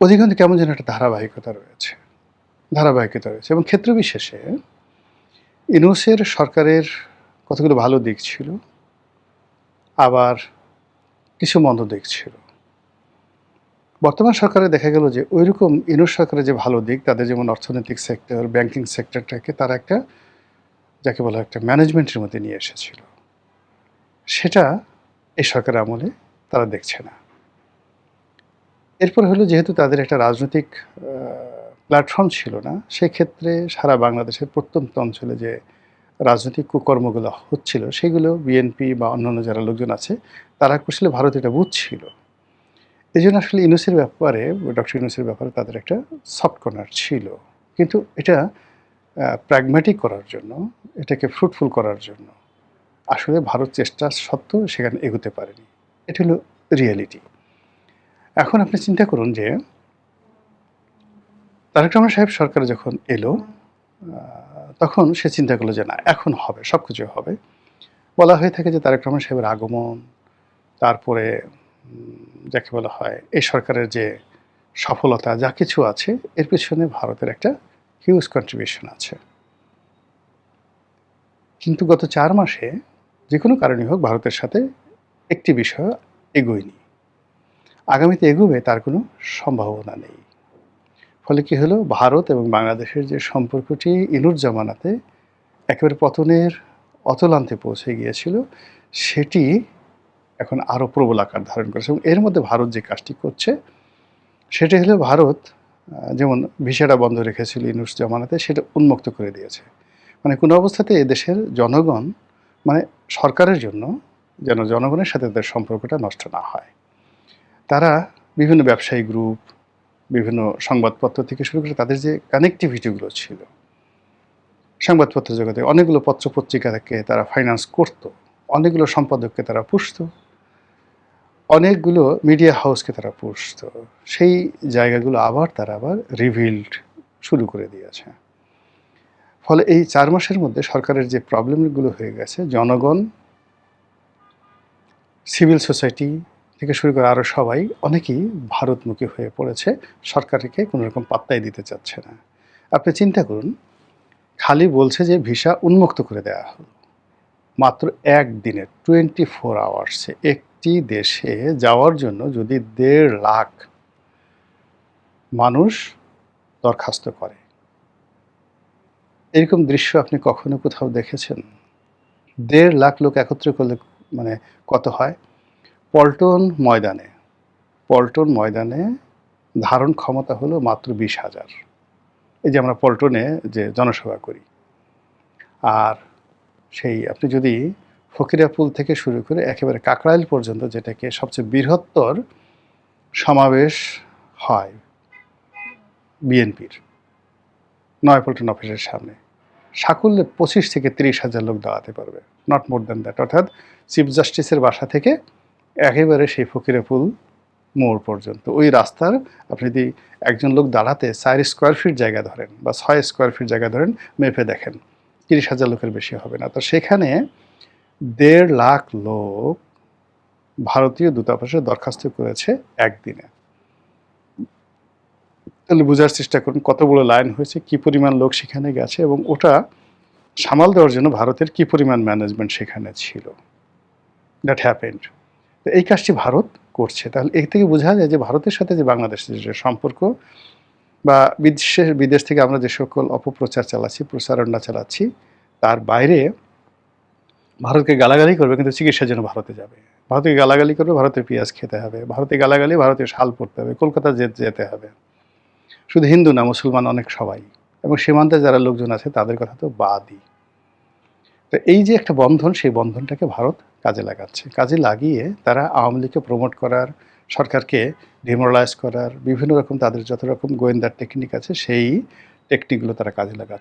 অধিকাংশ কেমন যেন একটা ধারাবাহিকতা রয়েছে এবং ক্ষেত্র বিশেষে ইউনূসের সরকারের কতগুলো ভালো দিক ছিল, আবার কিছু মন্দ দিক ছিল। বর্তমান সরকারে দেখা গেল যে ঐরকম ইউনূস সরকারের যে ভালো দিক, তাদের যেমন অর্থনৈতিক সেক্টর, ব্যাংকিং সেক্টরটাকে তারা একটা যাকে বলা হয় একটা ম্যানেজমেন্টের মধ্যে নিয়ে এসেছিল। সেটা এই সরকারের আমলে তারা দেখছে না। এরপর হলো যেহেতু তাদের একটা রাজনৈতিক প্ল্যাটফর্ম ছিল না, সেক্ষেত্রে সারা বাংলাদেশের প্রত্যন্ত অঞ্চলে যে রাজনৈতিক কুকর্মগুলো হচ্ছিল সেগুলো বিএনপি বা অন্যান্য যারা লোকজন আছে তারা আসলে ভারত এটা বুঝছিল। এই জন্য আসলে ইউনূসের ব্যাপারে, ডক্টর ইউনূসের ব্যাপারে তাদের একটা সফট কর্নার ছিল। কিন্তু এটা প্র্যাগম্যাটিক করার জন্য, এটাকে ফ্রুটফুল করার জন্য আসলে ভারত চেষ্টা সত্ত্বেও সেখানে এগোতে পারেনি। এটা হলো রিয়ালিটি। এখন আপনি চিন্তা করুন যে তারেক রহমান সাহেব সরকার যখন এলো, তখন সে চিন্তা করলো যে না, এখন হবে, সব কিছু হবে। বলা হয়ে থাকে যে তারেক রহমান সাহেবের আগমন, তারপরে যাকে বলা হয় এই সরকারের যে সফলতা যা কিছু আছে, এর পেছনে ভারতের একটা হিউজ কন্ট্রিবিউশন আছে। কিন্তু গত 4 মাসে যে কোনো কারণেই হোক ভারতের সাথে একটি বিষয় এগোয়নি। আগামীতে এগোবে তার কোনো সম্ভাবনা নেই। ফলে কি হলো, ভারত এবং বাংলাদেশের যে সম্পর্কটি ইনুর জামানাতে একেবারে পতনের অতলান্তে পৌঁছে গিয়েছিল, সেটি এখন আরও প্রবল আকার ধারণ করেছে। এবং এর মধ্যে ভারত যে কাজটি করছে সেটি হলো, ভারত যেমন ভিসাটা বন্ধ রেখেছিল ইনুস জামানাতে, সেটা উন্মুক্ত করে দিয়েছে। মানে কোনো অবস্থাতে এদেশের জনগণ, মানে সরকারের জন্য যেন জনগণের সাথে তাদের সম্পর্কটা নষ্ট না হয়, তারা বিভিন্ন ব্যবসায়ী গ্রুপ, বিভিন্ন সংবাদপত্র থেকে শুরু করে তাদের যে কানেক্টিভিটিগুলো ছিল, সংবাদপত্র জগতে অনেকগুলো পত্রপত্রিকাকে তারা ফাইন্যান্স করত, অনেকগুলো সম্পাদককে তারা পুষত, অনেকগুলো মিডিয়া হাউসকে তারা পুষত। সেই জায়গাগুলো তারা আবার রিভিল্ড শুরু করে দিয়েছে। ফলে এই 4 মাসের মধ্যে সরকারের যে প্রবলেমগুলো হয়ে গেছে, জনগণ, সিভিল সোসাইটি থেকে শুরু করে আরও সবাই অনেকেই ভারতমুখী হয়ে পড়েছে, সরকারকে কোনো রকম পাত্তাই দিতে চাচ্ছে না। আপনি চিন্তা করুন, খালি বলছে যে ভিসা উন্মুক্ত করে দেওয়া হলো, মাত্র একদিনে 24 আওয়ার্সে একটি দেশে যাওয়ার জন্য যদি 1.5 লাখ মানুষ দরখাস্ত করে, এরকম দৃশ্য আপনি কখনো কোথাও দেখেছেন? 1.5 লাখ লোক একত্রে করলে মানে কত হয়? পল্টন ময়দানে ধারণ ক্ষমতা হলো মাত্র 20,000। এই যে আমরা পল্টনে যে জনসভা করি, আর সেই আপনি যদি ফকিরাপুল থেকে শুরু করে একেবারে কাকরাইল পর্যন্ত, যেটাকে সবচেয়ে বৃহত্তর সমাবেশ হয় বিএনপির নয়াপল্টন অফিসের সামনে, সাকুল্যে 25 থেকে 30,000 লোক দাঁড়াতে পারবে, নট মোর দ্যান দ্যাট। অর্থাৎ চিফ জাস্টিসের বাসা থেকে একেবারে সেই ফকিরাপুল মোড় পর্যন্ত ওই রাস্তার আপনি যদি একজন লোক দাঁড়াতে 4 স্কোয়ার ফিট জায়গা ধরেন বা 6 স্কোয়ার ফিট জায়গা ধরেন, মেপে দেখেন 30,000 লোকের বেশি হবে না। তো সেখানে 1.5 লাখ লোক ভারতীয় দূতাবাসে দরখাস্ত করেছে একদিনে। তাহলে বোঝার চেষ্টা করুন কত বড় লাইন হয়েছে, কী পরিমাণ লোক সেখানে গেছে, এবং ওটা সামাল দেওয়ার জন্য ভারতের কী পরিমাণ ম্যানেজমেন্ট সেখানে ছিল। That happened. তো এই কাজটি ভারত করছে। তাহলে এর থেকে বোঝা যায় যে ভারতের সাথে যে বাংলাদেশের যে সম্পর্ক, বা বিদেশ থেকে আমরা যে সকল অপপ্রচার চালাচ্ছি, প্রচারণা চালাচ্ছি, তার বাইরে ভারতকে গালাগালি করবে কিন্তু চিকিৎসার জন্য ভারতে যাবে, ভারতকে গালাগালি করবে, ভারতের পেঁয়াজ খেতে হবে, ভারতে গালাগালি, ভারতীয় শাল পড়তে হবে, কলকাতা যেতে হবে। শুধু হিন্দু না, মুসলমান অনেক সবাই, এবং সীমান্তে যারা লোকজন আছে তাদের কথা তো বাদই। তো এই যে একটা বন্ধন, সেই বন্ধনটাকে ভারত কাজে লাগাচ্ছে। কাজে লাগিয়ে তারা আওয়ামী লীগকে প্রমোট করার, সরকারকে ডিমোরালাইজ করার বিভিন্ন রকম তাদের যত রকম গোয়েন্দার টেকনিক আছে, সেই টেকনিকগুলো তারা কাজে লাগাচ্ছে।